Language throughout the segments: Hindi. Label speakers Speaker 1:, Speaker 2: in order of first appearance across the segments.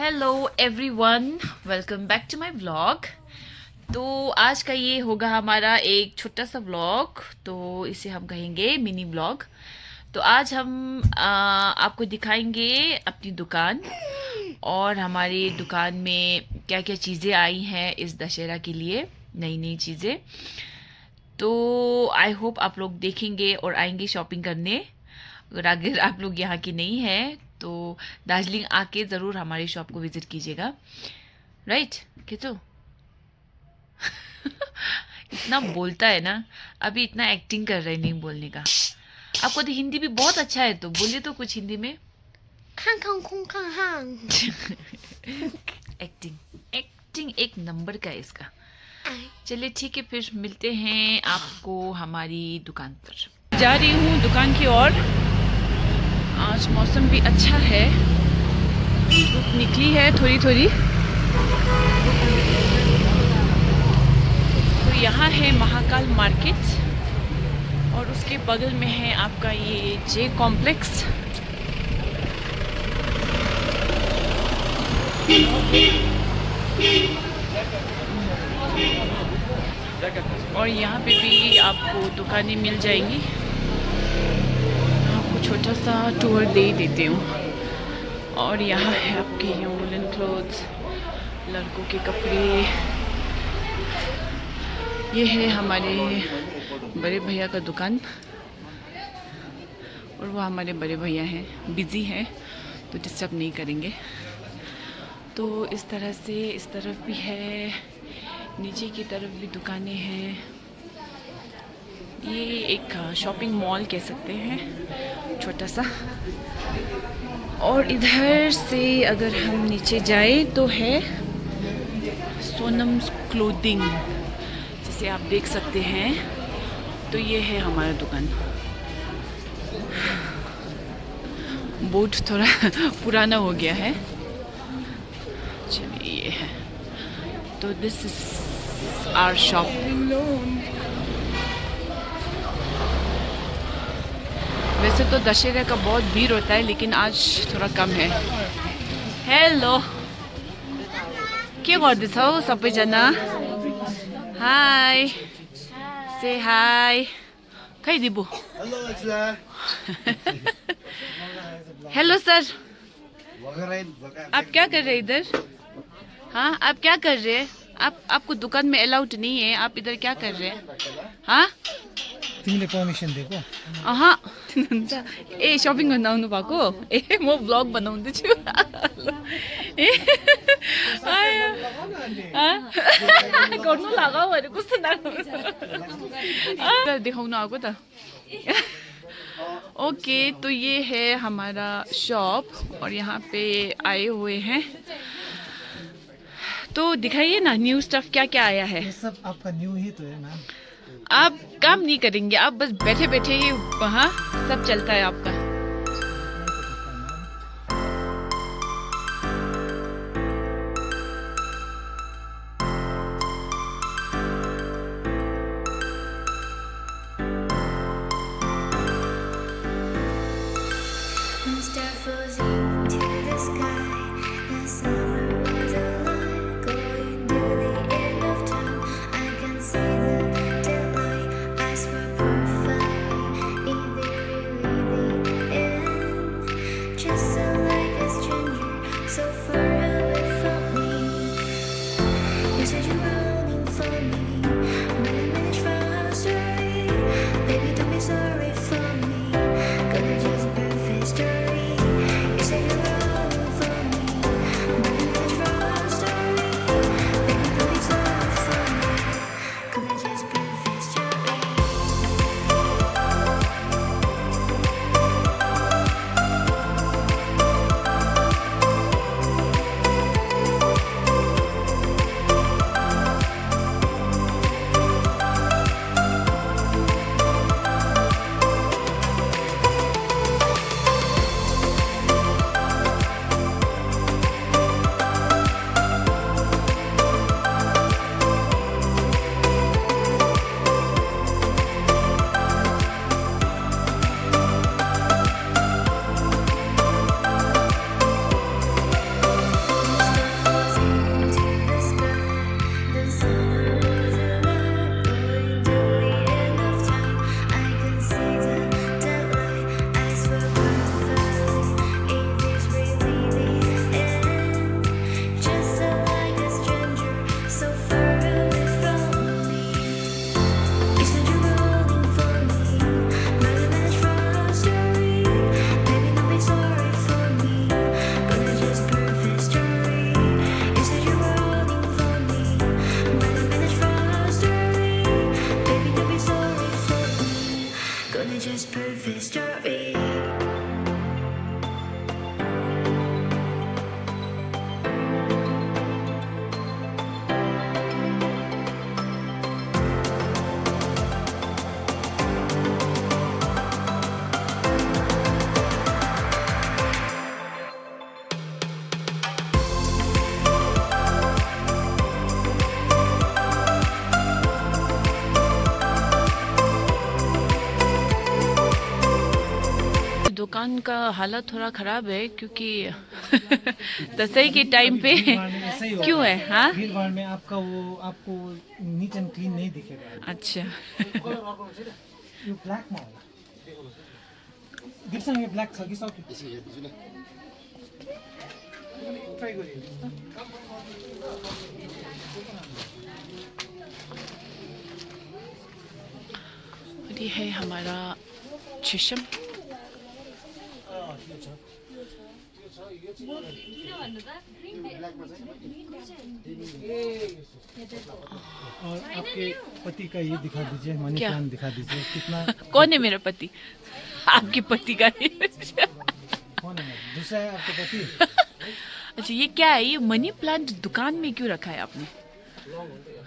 Speaker 1: Hello everyone, welcome back to my vlog. तो आज का ये होगा हमारा एक छोटा सा व्लॉग, तो इसे हम कहेंगे मिनी व्लॉग। तो आज हम आपको दिखाएंगे अपनी दुकान और हमारी दुकान में क्या क्या चीज़ें आई हैं इस दशहरा के लिए, नई नई चीज़ें। तो आई होप आप लोग देखेंगे और आएंगे शॉपिंग करने। अगर आप लोग यहाँ की नहीं हैं तो दार्जिलिंग आके ज़रूर हमारी शॉप को विज़िट कीजिएगा, राइट किचो? इतना बोलता है ना, अभी इतना एक्टिंग कर रहे हैं नहीं बोलने का। आपको तो हिंदी भी बहुत अच्छा है, तो बोलिए तो कुछ हिंदी में।
Speaker 2: खांग खांग खुंग खांग हांग।
Speaker 1: एक्टिंग एक्टिंग एक नंबर का है इसका। चलिए ठीक है, फिर मिलते हैं आपको हमारी दुकान पर। जा रही हूँ दुकान की ओर। आज मौसम भी अच्छा है, धूप निकली है थोड़ी थोड़ी। तो यहाँ है महाकाल मार्केट और उसके बगल में है आपका ये जे कॉम्प्लेक्स। और यहाँ पे भी आपको दुकानें मिल जाएंगी। आपको छोटा सा टूर दे देती हूँ। और यहाँ है आपके ये वुलन क्लोथ्स, लड़कों के कपड़े। ये है हमारे बड़े भैया का दुकान और वो हमारे बड़े भैया हैं, बिज़ी हैं तो डिस्टर्ब नहीं करेंगे। तो इस तरह से इस तरफ भी है, नीचे की तरफ भी दुकानें हैं। ये एक शॉपिंग मॉल कह सकते हैं, छोटा सा। और इधर से अगर हम नीचे जाए तो है सोनम्स क्लोथिंग, जिसे आप देख सकते हैं। तो ये है हमारा दुकान। बोर्ड थोड़ा पुराना हो गया है। चलिए ये है, तो दिस इज आवर शॉप। वैसे तो दशहरे का बहुत भीड़ होता है, लेकिन आज थोड़ा कम है। हेलो, के गर्दैछौ सबैजना? हाय, से हाय। खै दिबु? हेलो सर, आप क्या कर रहे हैं इधर? हाँ, आप क्या कर रहे हैं? आपको दुकान में अलाउड नहीं है, आप इधर क्या कर रहे हैं? हाँ,
Speaker 3: तिमीले पर्मिसन दिएको?
Speaker 1: अहाँ हुन्छ। ए सपिङ गर्न आउनु भएको? ए म ब्लग बनाउँदैछु। ए गर्नु लगाऊ भने कस्तो देखाउनु आएको त। ओके, तो ये है हमारा शॉप और यहाँ पे आए हुए हैं। तो दिखाइए ना न्यू स्टफ क्या क्या आया है।
Speaker 3: ये सब आपका न्यू ही तो है मैम।
Speaker 1: आप काम नहीं करेंगे, आप बस बैठे बैठे ही वहाँ सब चलता है आपका। दुकान का हालत थोड़ा ख़राब है क्योंकि दशहरे के टाइम पे
Speaker 3: भीड़-भाड़ में ऐसा ही होगा।
Speaker 1: क्यों है हाँ
Speaker 3: भीड़ भाड़ में आपका वो आपको नीट एंड क्लीन नहीं दिखेगा।
Speaker 1: अच्छा
Speaker 3: यो ब्ल्याकमा होला दिप्सँग यो ब्ल्याक छ कि सक्यो ट्राई गरिहेर्नुहोस्
Speaker 1: और ये है हमारा शीशम
Speaker 3: और आपके पति का ये दिखा दीजिए मनी
Speaker 1: क्या?
Speaker 3: प्लांट दिखा दीजिए कितना
Speaker 1: कौन है मेरा पति आपके पति का
Speaker 3: कौन है दूसरा है आपका पति
Speaker 1: अच्छा ये क्या है ये मनी प्लांट दुकान में क्यों रखा है आपने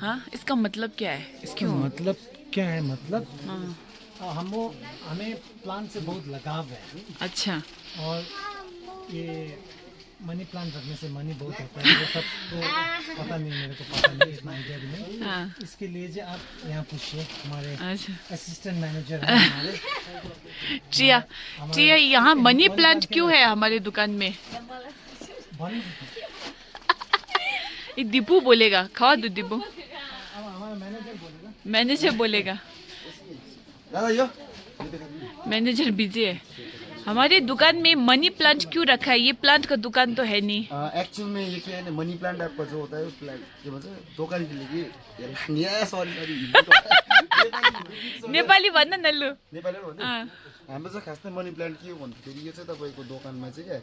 Speaker 1: हाँ इसका मतलब क्या है
Speaker 3: इसका मतलब क्या है मतलब
Speaker 1: हाँ,
Speaker 3: हमें प्लांट से बहुत लगाव है
Speaker 1: अच्छा
Speaker 3: और ये मनी प्लांट रखने से मनी बहुत होता है वो सबको पता नहीं मेरे को पता नहीं इतना आइडिया भी नहीं
Speaker 1: हाँ
Speaker 3: इसके लिए जो आप यहाँ पूछिए हमारे
Speaker 1: अच्छा
Speaker 3: असिस्टेंट मैनेजर हैं हमारे
Speaker 1: चिया चिया यहाँ मनी प्लांट क्यों है हमारे दुकान में
Speaker 3: भन-
Speaker 1: ये दीपू बोलेगा खाओ दो दीपू
Speaker 3: अब हमारा मैनेजर बोलेगा
Speaker 1: मैनेजर बोलेगा
Speaker 4: दादा यो
Speaker 1: मैनेजर बिजी है हमारे दुकान में मनी प्लांट क्यों रखा है ये प्लांट का दुकान तो है नहीं
Speaker 4: एक्चुअल में ये क्या है मनी प्लांट आपका जो होता है वो प्लांट के भन्छ दोकान के लागि सरी
Speaker 1: नेपाली भन्न न लु
Speaker 4: नेपाली हो
Speaker 1: अँ,
Speaker 4: हाम्रो चाहिँ खासमा मनी प्लान्ट के हो भन्दाखेरि यो चाहिँ तपाईँको दोकानमा चाहिँ क्या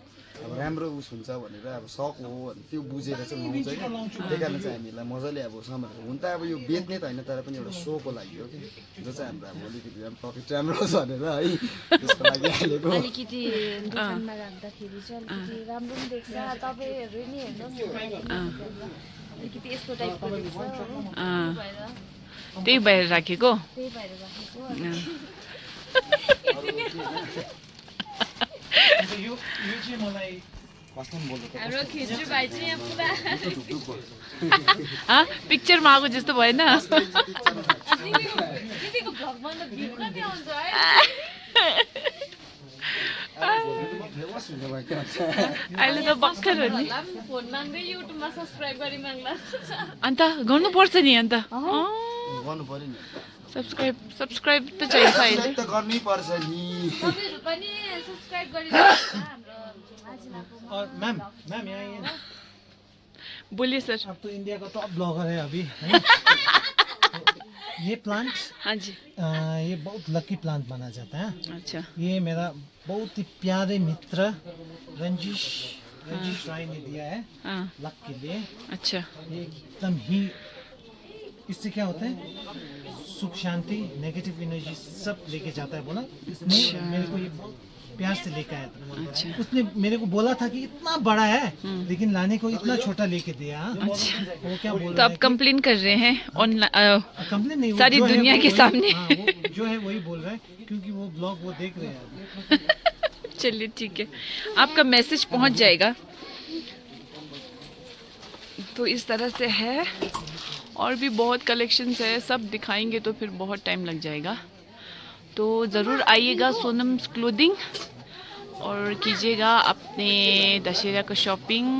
Speaker 4: अब राम्रो उस हुन्छ भनेर अब सक हो भने त्यो बुझेर चाहिँ लाउँछ क्या त्यही कारण चाहिँ हामीलाई मजाले अब सामानहरू हुन त अब यो बेच्ने त होइन तर पनि एउटा सोको लागि हो कि जो चाहिँ हाम्रो अब अलिकति प्रफिट राम्रो होस् भनेर है त्यसको लागि हालेको
Speaker 2: अलिकति दोकानमा राख्दाखेरि चाहिँ अलिकति राम्रो पनि देख्छ तपाईँहरू नि हेर्नुहोस्
Speaker 1: अँ,
Speaker 2: अलिकति यस्तो टाइपको देख्छ हो
Speaker 1: अँ,
Speaker 2: भएर
Speaker 1: त्यही भएर राखेको
Speaker 2: त्यही भएर राखेको
Speaker 1: अँ,
Speaker 3: अन्त यो चाहिँ मलाई
Speaker 4: कस्टम बोल्नु
Speaker 2: हाम्रो खिच्नु भाइ चाहिँ यहाँ पुरा
Speaker 1: हाँ पिक्चरमा आएको जस्तो भएन
Speaker 2: दिदीको भ्लगमा त भ्यू कति आउँछ है
Speaker 4: फेमस हुने भयो के भन्छ
Speaker 1: अहिले त भर्खर हो नि
Speaker 2: फोन माग्दै युट्युबमा सब्सक्राइब गरी माग्ला
Speaker 1: अन्त गर्नुपर्छ नि अन्त
Speaker 4: गर्नु पर्यो नि
Speaker 1: सब्सक्राइब त चाहिन्छ अहिले
Speaker 4: त गर्नै पर्छ नि
Speaker 2: तपाईँहरू पनि सब्सक्राइब गरिदिनुहोस् न हाम्रो आजिनाको
Speaker 3: और मैम मैम यहाँ आइए ना
Speaker 1: बोलिए सर
Speaker 3: आप तो इंडिया का टॉप ब्लॉगर है अभी है ना? तो ये प्लांट
Speaker 1: हाँ जी
Speaker 3: ये बहुत लकी प्लांट माना जाता है
Speaker 1: अच्छा
Speaker 3: ये मेरा बहुत ही प्यारे मित्र रंजीश राय ने दिया है
Speaker 1: हाँ
Speaker 3: लक के लिए
Speaker 1: अच्छा
Speaker 3: ये एकदम ही इससे क्या होता है सुख शांति नेगेटिव एनर्जी सब लेके जाता है बोला इसने मेरे को ये बहुत प्यार से लेकर आया था
Speaker 1: अच्छा
Speaker 3: उसने मेरे को बोला था कि इतना बड़ा है लेकिन लाने को इतना छोटा लेके दिया वो क्या बोल
Speaker 1: तो
Speaker 3: रहा
Speaker 1: आप
Speaker 3: है
Speaker 1: कंप्लेन कर रहे हैं ऑनलाइन
Speaker 3: कंप्लेन नहीं वो
Speaker 1: सारी
Speaker 3: जो है
Speaker 1: दुनिया
Speaker 3: वो
Speaker 1: के
Speaker 3: वही-
Speaker 1: सामने।
Speaker 3: हाँ, वो जो है वही बोल रहा है क्योंकि वो ब्लॉग वो देख रहे हैं अभी।
Speaker 1: चलिए ठीक है आपका मैसेज पहुंच जाएगा तो इस तरह से है और भी बहुत कलेक्शंस है सब दिखाएंगे तो फिर बहुत टाइम लग जाएगा तो ज़रूर आइएगा सोनम्स क्लोथिंग और कीजिएगा अपने दशहरा का शॉपिंग